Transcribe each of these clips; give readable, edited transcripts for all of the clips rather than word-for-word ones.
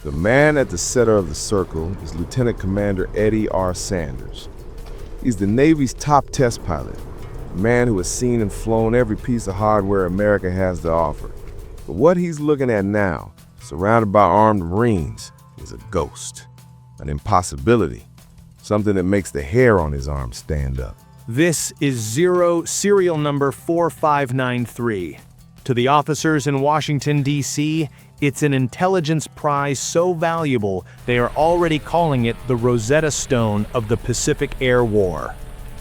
The man at the center of the circle is Lieutenant Commander Eddie R. Sanders. He's the Navy's top test pilot, a man who has seen and flown every piece of hardware America has to offer. But what he's looking at now, surrounded by armed Marines, is a ghost, an impossibility, something that makes the hair on his arm stand up. This is Zero, serial number 4593. To the officers in Washington, D.C., it's an intelligence prize so valuable they are already calling it the Rosetta Stone of the Pacific Air War.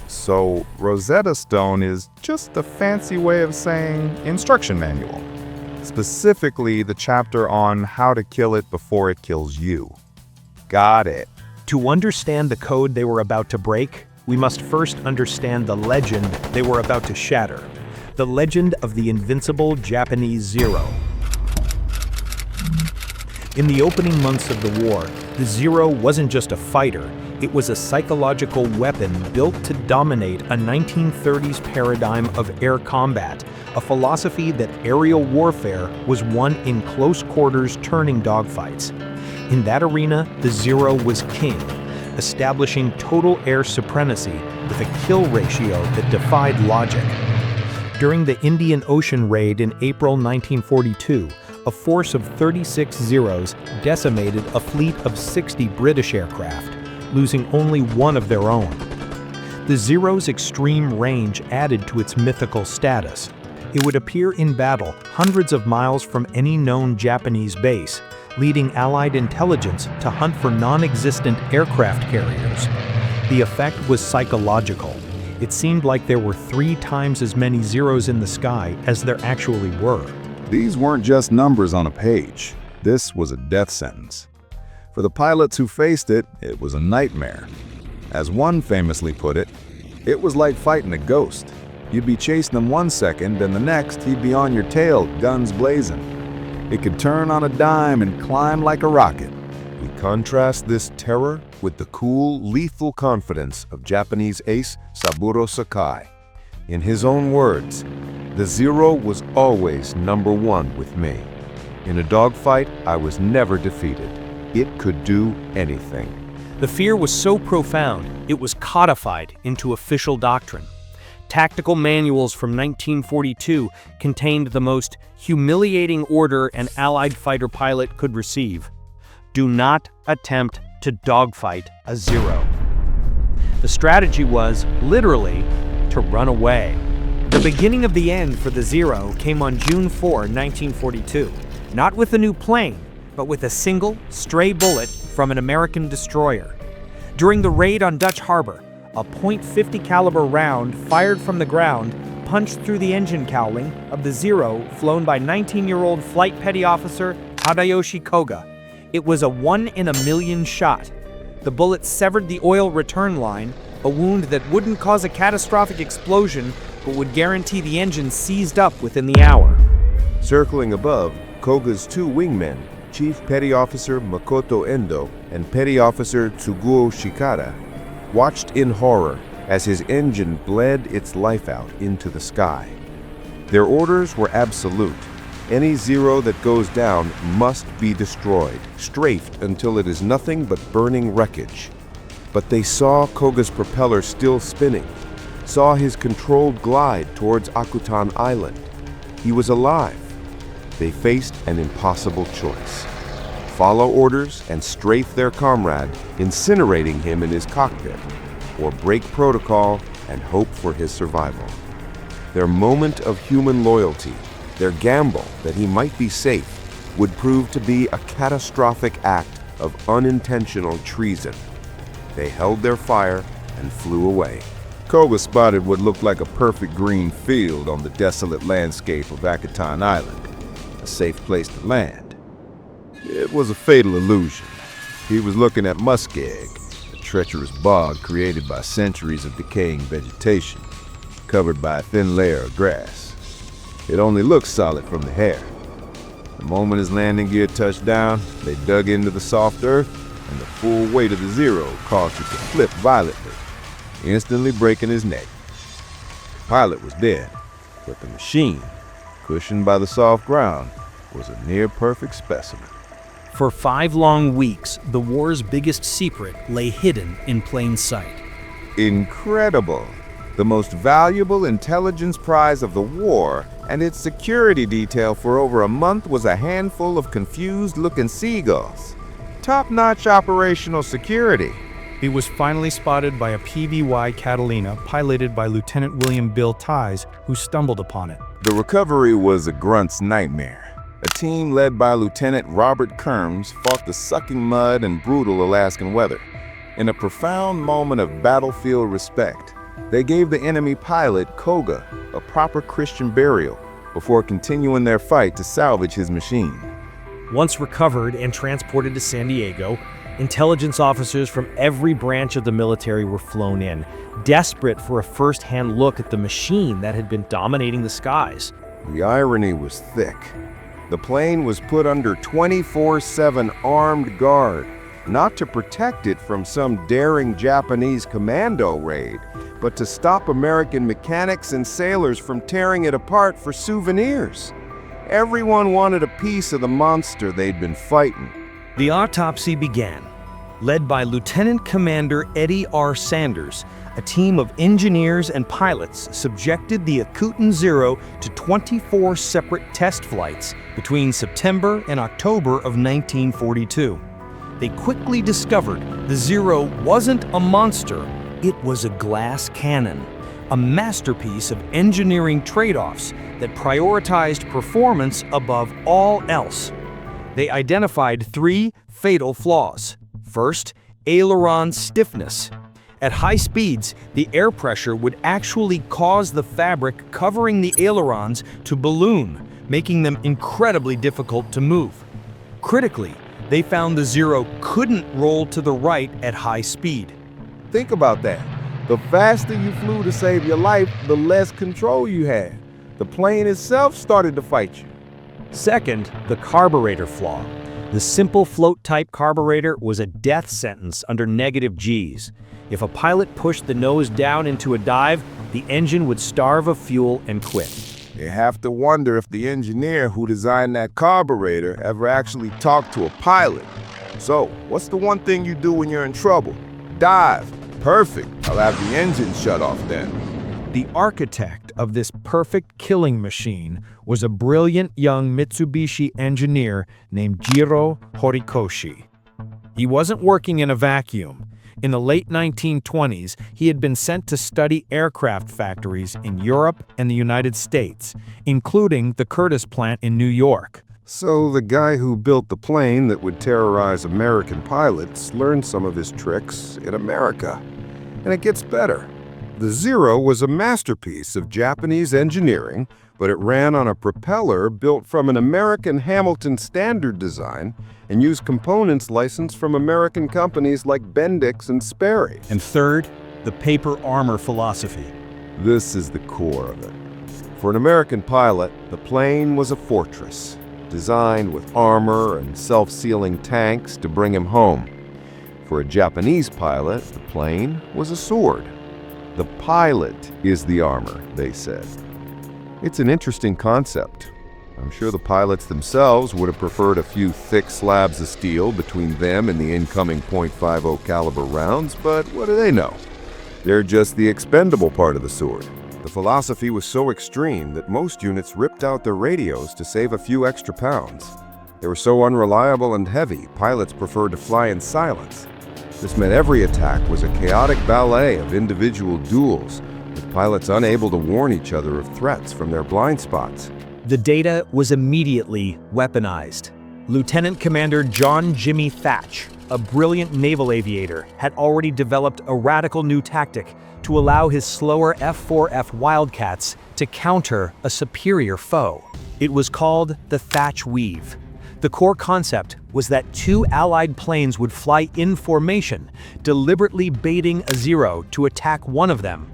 So, Rosetta Stone is just a fancy way of saying instruction manual. Specifically, the chapter on how to kill it before it kills you. Got it. To understand the code they were about to break, we must first understand the legend they were about to shatter. The legend of the Invincible Japanese Zero. In the opening months of the war, the Zero wasn't just a fighter, it was a psychological weapon built to dominate a 1930s paradigm of air combat, a philosophy that aerial warfare was won in close quarters turning dogfights. In that arena, the Zero was king, establishing total air supremacy with a kill ratio that defied logic. During the Indian Ocean raid in April 1942, a force of 36 Zeros decimated a fleet of 60 British aircraft, losing only one of their own. The Zero's extreme range added to its mythical status. It would appear in battle hundreds of miles from any known Japanese base, leading Allied intelligence to hunt for non-existent aircraft carriers. The effect was psychological. It seemed like there were 3 times as many Zeros in the sky as there actually were. These weren't just numbers on a page. This was a death sentence. For the pilots who faced it, it was a nightmare. As one famously put it was like fighting a ghost. You'd be chasing him one second, then the next he'd be on your tail, guns blazing. It could turn on a dime and climb like a rocket. We contrast this terror with the cool, lethal confidence of Japanese ace Saburo Sakai. In his own words, "The Zero was always number one with me. In a dogfight, I was never defeated. It could do anything." The fear was so profound, it was codified into official doctrine. Tactical manuals from 1942 contained the most humiliating order an Allied fighter pilot could receive. Do not attempt to dogfight a Zero. The strategy was, literally, to run away. The beginning of the end for the Zero came on June 4, 1942, not with a new plane, but with a single, stray bullet from an American destroyer. During the raid on Dutch Harbor, a .50 caliber round fired from the ground punched through the engine cowling of the Zero flown by 19-year-old Flight Petty Officer Tadayoshi Koga. It was a 1 in a million shot. The bullet severed the oil return line, a wound that wouldn't cause a catastrophic explosion but would guarantee the engine seized up within the hour. Circling above, Koga's 2 wingmen, Chief Petty Officer Makoto Endo and Petty Officer Tsuguo Shikara, watched in horror as his engine bled its life out into the sky. Their orders were absolute. Any Zero that goes down must be destroyed, strafed until it is nothing but burning wreckage. But they saw Koga's propeller still spinning, saw his controlled glide towards Akutan Island. He was alive. They faced an impossible choice: follow orders and strafe their comrade, incinerating him in his cockpit, or break protocol and hope for his survival. Their moment of human loyalty, their gamble that he might be safe, would prove to be a catastrophic act of unintentional treason. They held their fire and flew away. Koga spotted what looked like a perfect green field on the desolate landscape of Akutan Island, a safe place to land. It was a fatal illusion. He was looking at muskeg, a treacherous bog created by centuries of decaying vegetation, covered by a thin layer of grass. It only looked solid from the hair. The moment his landing gear touched down, they dug into the soft earth, and the full weight of the Zero caused it to flip violently, instantly breaking his neck. The pilot was dead, but the machine, cushioned by the soft ground, was a near-perfect specimen. For 5 long weeks, the war's biggest secret lay hidden in plain sight. Incredible! The most valuable intelligence prize of the war, and its security detail for over a month was a handful of confused-looking seagulls. Top-notch operational security. It was finally spotted by a PBY Catalina piloted by Lieutenant William Bill Ties, who stumbled upon it. The recovery was a Grunt's nightmare. A team led by Lieutenant Robert Kerms fought the sucking mud and brutal Alaskan weather. In a profound moment of battlefield respect, they gave the enemy pilot, Koga, a proper Christian burial before continuing their fight to salvage his machine. Once recovered and transported to San Diego, intelligence officers from every branch of the military were flown in, desperate for a first-hand look at the machine that had been dominating the skies. The irony was thick. The plane was put under 24/7 armed guard, not to protect it from some daring Japanese commando raid, but to stop American mechanics and sailors from tearing it apart for souvenirs. Everyone wanted a piece of the monster they'd been fighting. The autopsy began. Led by Lieutenant Commander Eddie R. Sanders, a team of engineers and pilots subjected the Akutan Zero to 24 separate test flights between September and October of 1942. They quickly discovered the Zero wasn't a monster, it was a glass cannon, a masterpiece of engineering trade-offs that prioritized performance above all else. They identified 3 fatal flaws. First, aileron stiffness. At high speeds, the air pressure would actually cause the fabric covering the ailerons to balloon, making them incredibly difficult to move. Critically, they found the Zero couldn't roll to the right at high speed. Think about that. The faster you flew to save your life, the less control you had. The plane itself started to fight you. Second, the carburetor flaw. The simple float-type carburetor was a death sentence under negative Gs. If a pilot pushed the nose down into a dive, the engine would starve of fuel and quit. You have to wonder if the engineer who designed that carburetor ever actually talked to a pilot. So, what's the one thing you do when you're in trouble? Dive. Perfect. I'll have the engine shut off then. The architect of this perfect killing machine was a brilliant young Mitsubishi engineer named Jiro Horikoshi. He wasn't working in a vacuum. In the late 1920s, he had been sent to study aircraft factories in Europe and the United States, including the Curtiss plant in New York. So the guy who built the plane that would terrorize American pilots learned some of his tricks in America. And it gets better. The Zero was a masterpiece of Japanese engineering, but it ran on a propeller built from an American Hamilton standard design and used components licensed from American companies like Bendix and Sperry. And third, the paper armor philosophy. This is the core of it. For an American pilot, the plane was a fortress, designed with armor and self-sealing tanks to bring him home. For a Japanese pilot, the plane was a sword. The pilot is the armor, they said. It's an interesting concept. I'm sure the pilots themselves would have preferred a few thick slabs of steel between them and the incoming .50 caliber rounds, but what do they know? They're just the expendable part of the sword. The philosophy was so extreme that most units ripped out their radios to save a few extra pounds. They were so unreliable and heavy, pilots preferred to fly in silence. This meant every attack was a chaotic ballet of individual duels, with pilots unable to warn each other of threats from their blind spots. The data was immediately weaponized. Lieutenant Commander John Jimmy Thatch, a brilliant naval aviator, had already developed a radical new tactic to allow his slower F-4F Wildcats to counter a superior foe. It was called the Thatch Weave. The core concept was that 2 Allied planes would fly in formation, deliberately baiting a Zero to attack one of them.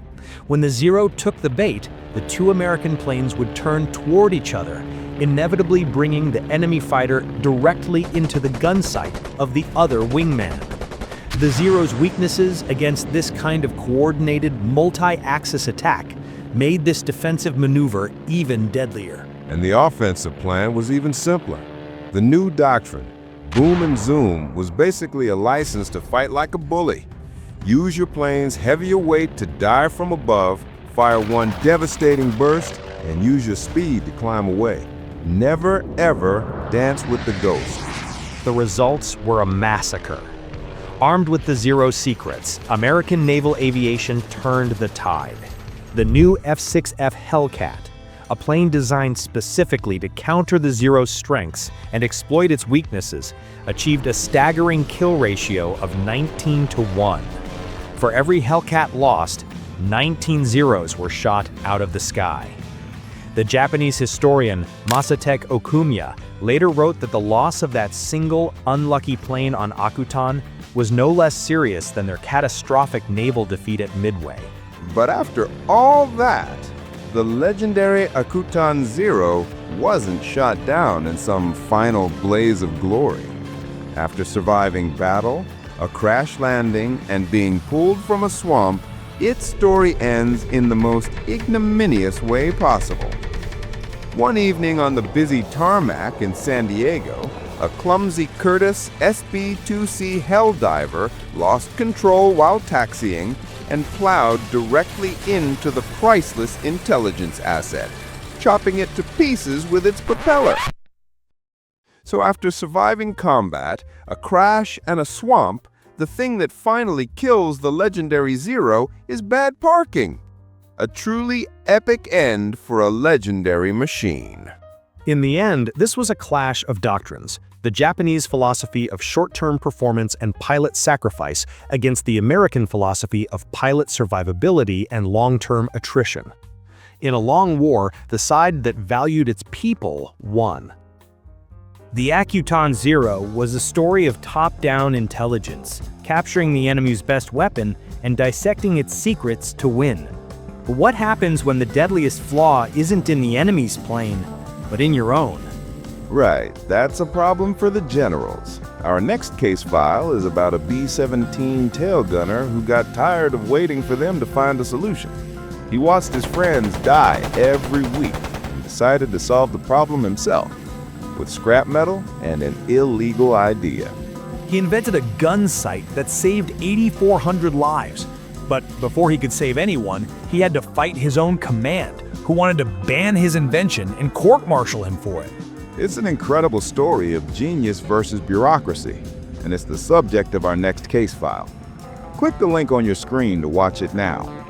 When the Zero took the bait, the 2 American planes would turn toward each other, inevitably bringing the enemy fighter directly into the gun sight of the other wingman. The Zero's weaknesses against this kind of coordinated multi-axis attack made this defensive maneuver even deadlier. And the offensive plan was even simpler. The new doctrine, Boom and Zoom was basically a license to fight like a bully. Use your plane's heavier weight to dive from above, fire one devastating burst, and use your speed to climb away. Never, ever dance with the ghost. The results were a massacre. Armed with the Zero secrets, American naval aviation turned the tide. The new F-6F Hellcat, a plane designed specifically to counter the Zero's strengths and exploit its weaknesses, achieved a staggering kill ratio of 19-1. For every Hellcat lost, 19 Zeros were shot out of the sky. The Japanese historian Masatake Okumiya later wrote that the loss of that single, unlucky plane on Akutan was no less serious than their catastrophic naval defeat at Midway. But after all that, the legendary Akutan Zero wasn't shot down in some final blaze of glory. After surviving battle, a crash landing, and being pulled from a swamp, its story ends in the most ignominious way possible. One evening on the busy tarmac in San Diego, a clumsy Curtiss SB-2C Helldiver lost control while taxiing and plowed directly into the priceless intelligence asset, chopping it to pieces with its propeller. So after surviving combat, a crash, and a swamp, the thing that finally kills the legendary Zero is bad parking. A truly epic end for a legendary machine. In the end, this was a clash of doctrines. The Japanese philosophy of short-term performance and pilot sacrifice against the American philosophy of pilot survivability and long-term attrition. In a long war, the side that valued its people won. The Akutan Zero was a story of top-down intelligence, capturing the enemy's best weapon and dissecting its secrets to win. But what happens when the deadliest flaw isn't in the enemy's plane, but in your own? Right, that's a problem for the generals. Our next case file is about a B-17 tail gunner who got tired of waiting for them to find a solution. He watched his friends die every week and decided to solve the problem himself with scrap metal and an illegal idea. He invented a gun sight that saved 8,400 lives. But before he could save anyone, he had to fight his own command, who wanted to ban his invention and court-martial him for it. It's an incredible story of genius versus bureaucracy, and it's the subject of our next case file. Click the link on your screen to watch it now.